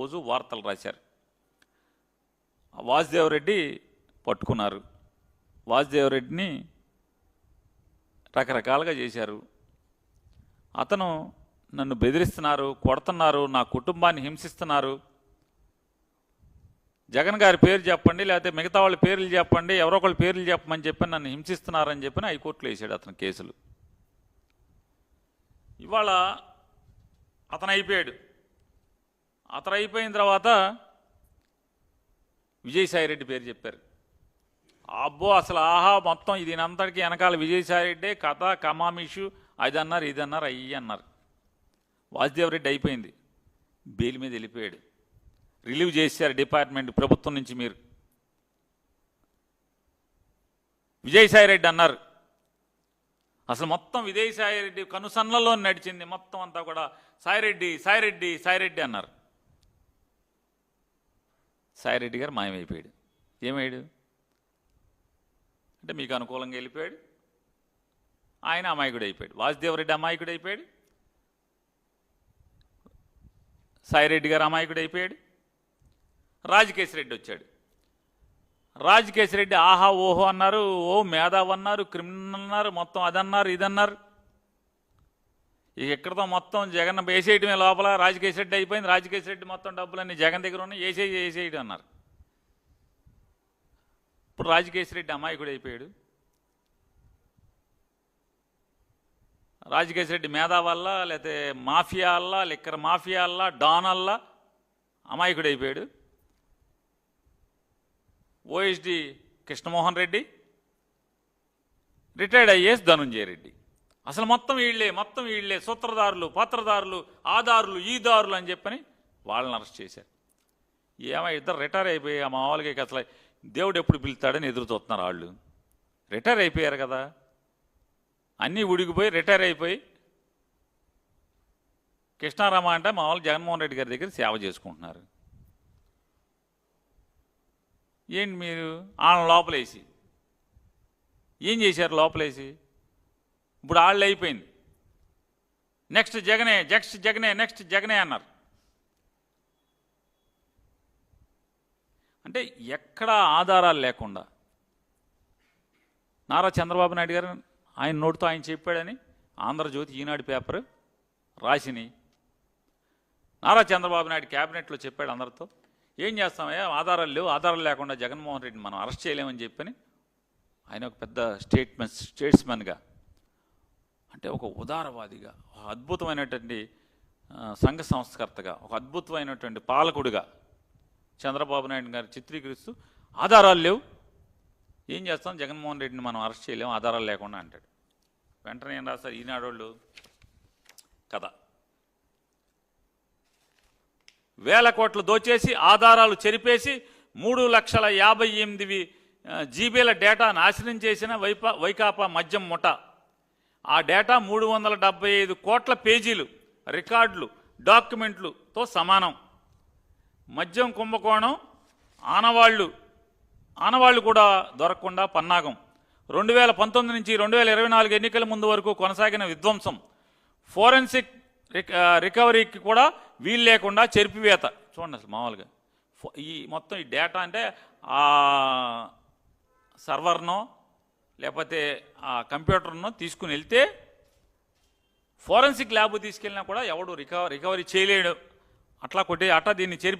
రోజు వార్తలు రాశారు. వాసుదేవరెడ్డి పట్టుకున్నారు. వాసుదేవరెడ్డిని రకరకాలుగా చేశారు. అతను నన్ను బెదిరిస్తున్నారు, కొడుతున్నారు, నా కుటుంబాన్ని హింసిస్తున్నారు, జగన్ గారి పేరు చెప్పండి, లేకపోతే మిగతా వాళ్ళ పేర్లు చెప్పండి, ఎవరో ఒకళ్ళ పేర్లు చెప్పమని చెప్పి నన్ను హింసిస్తున్నారని చెప్పి హైకోర్టులో వేసాడు అతను కేసులు. ఇవాళ అతను అయిపోయాడు. అతను అయిపోయిన తర్వాత విజయసాయిరెడ్డి పేరు చెప్పారు. అబ్బో అసలు ఆహా మొత్తం దీనంతటికీ వెనకాల విజయసాయిరెడ్డే కథ కమామిషు, అది అన్నారు ఇది అన్నారు అయ్యి అన్నారు. వాసుదేవరెడ్డి అయిపోయింది, బెయిల్ మీద వెళ్ళిపోయాడు. రిలీవ్ చేశారు డిపార్ట్మెంట్ ప్రభుత్వం నుంచి. మీరు విజయసాయిరెడ్డి అన్నారు. అసలు మొత్తం విజయసాయిరెడ్డి కనుసన్నల్లో నడిచింది మొత్తం అంతా కూడా. సాయిరెడ్డి సాయిరెడ్డి సాయిరెడ్డి అన్నారు. సాయిరెడ్డి గారు మాయమైపోయాడు. ఏమయ్యాడు అంటే మీకు అనుకూలంగా వెళ్ళిపోయాడు. ఆయన అమాయకుడు అయిపోయాడు. వాసుదేవరెడ్డి అమాయకుడు అయిపోయాడు. సాయిరెడ్డి గారు అమాయకుడు అయిపోయాడు. రాజకేశ్రెడ్డి వచ్చాడు. రాజకేశ్రెడ్డి ఆహా ఓహో అన్నారు, ఓ మేధావు అన్నారు, క్రిమినల్ అన్నారు, మొత్తం అదన్నారు ఇదన్నారు. ఇక ఎక్కడితో మొత్తం జగన్ వేసేయటమే లోపల. రాజకేశ్రెడ్డి అయిపోయింది. రాజకేశ్రెడ్డి మొత్తం డబ్బులన్నీ జగన్ దగ్గర ఉన్నాయి, వేసేయడం అన్నారు. ఇప్పుడు రాజకేశ్రెడ్డి అమాయకుడు అయిపోయాడు. రాజకేశ్రెడ్డి మేధావల్ల, లేకపోతే మాఫియా అల్లా, లిక్కర్ మాఫియా అల్లా, డాన్ అల్లా అమాయకుడు అయిపోయాడు. OSD Krishnamohan Reddy, retired IAS Dhanunjaya Reddy. అసలు మొత్తం వీళ్ళే సూత్రధారులు, పత్రధారులు, ఆధారులు, ఈ దారులు అని చెప్పని వాళ్ళని అరెస్ట్ చేశారు. ఇద్దరు రిటైర్ అయిపోయి ఆ మామూలుగా అసలు దేవుడు ఎప్పుడు పిలుస్తాడని ఎదురు చూస్తున్నారు వాళ్ళు. రిటైర్ అయిపోయారు కదా, అన్నీ ఉడికిపోయి రిటైర్ అయిపోయి కృష్ణారామ అంటే మామూలు జగన్మోహన్ రెడ్డి గారి దగ్గర సేవ చేసుకుంటున్నారు. ఏంటి మీరు వాళ్ళని లోపలేసి ఏం చేశారు? లోపలేసి ఇప్పుడు వాళ్ళు అయిపోయింది. నెక్స్ట్ జగనే నెక్స్ట్ జగనే అన్నారు. అంటే ఎక్కడా ఆధారాలు లేకుండా నారా చంద్రబాబు నాయుడు గారు ఆయన నోటితో ఆయన చెప్పాడని ఆంధ్రజ్యోతి, ఈనాడు పేపర్ రాసిని. నారా చంద్రబాబు నాయుడు క్యాబినెట్లో చెప్పాడు అందరితో, ఏం చేస్తామయ్యా ఆధారాలు లేవు, ఆధారాలు లేకుండా జగన్మోహన్ రెడ్డిని మనం అరెస్ట్ చేయలేమని చెప్పని ఆయన ఒక పెద్ద స్టేట్స్మెన్గా, అంటే ఒక ఉదారవాదిగా, ఒక అద్భుతమైనటువంటి సంఘ సంస్కర్తగా, ఒక అద్భుతమైనటువంటి పాలకుడిగా చంద్రబాబు నాయుడు గారు చిత్రీకరిస్తూ ఆధారాలు లేవు, ఏం చేస్తాం జగన్మోహన్ రెడ్డిని మనం అరెస్ట్ చేయలేము ఆధారాలు లేకుండా అంటాడు. వెంటనే ఏం రాస్తారు ఈనాడోళ్ళు కథ, వేల కోట్లు దోచేసి ఆధారాలు చెరిపేసి 3,58,000 జీబీల డేటా నాశనం చేసిన వైకాపా మద్యం ముఠ. ఆ డేటా 375 కోట్ల పేజీలు, రికార్డులు, డాక్యుమెంట్లుతో సమానం. మద్యం కుంభకోణం ఆనవాళ్లు కూడా దొరకకుండా పన్నాగం. 2019 నుంచి 2024 ఎన్నికల ముందు వరకు కొనసాగిన విధ్వంసం. ఫోరెన్సిక్ రికవరీకి కూడా వీలు లేకుండా చెరిపివేత. చూడండి అసలు మామూలుగా ఈ మొత్తం ఈ డేటా అంటే ఆ సర్వర్నో లేకపోతే ఆ కంప్యూటర్నో తీసుకుని వెళ్తే ఫోరెన్సిక్ ల్యాబ్ తీసుకెళ్ళినా కూడా ఎవడు రికవరీ చేయలేడు. అట్లా దీన్ని చెరిపి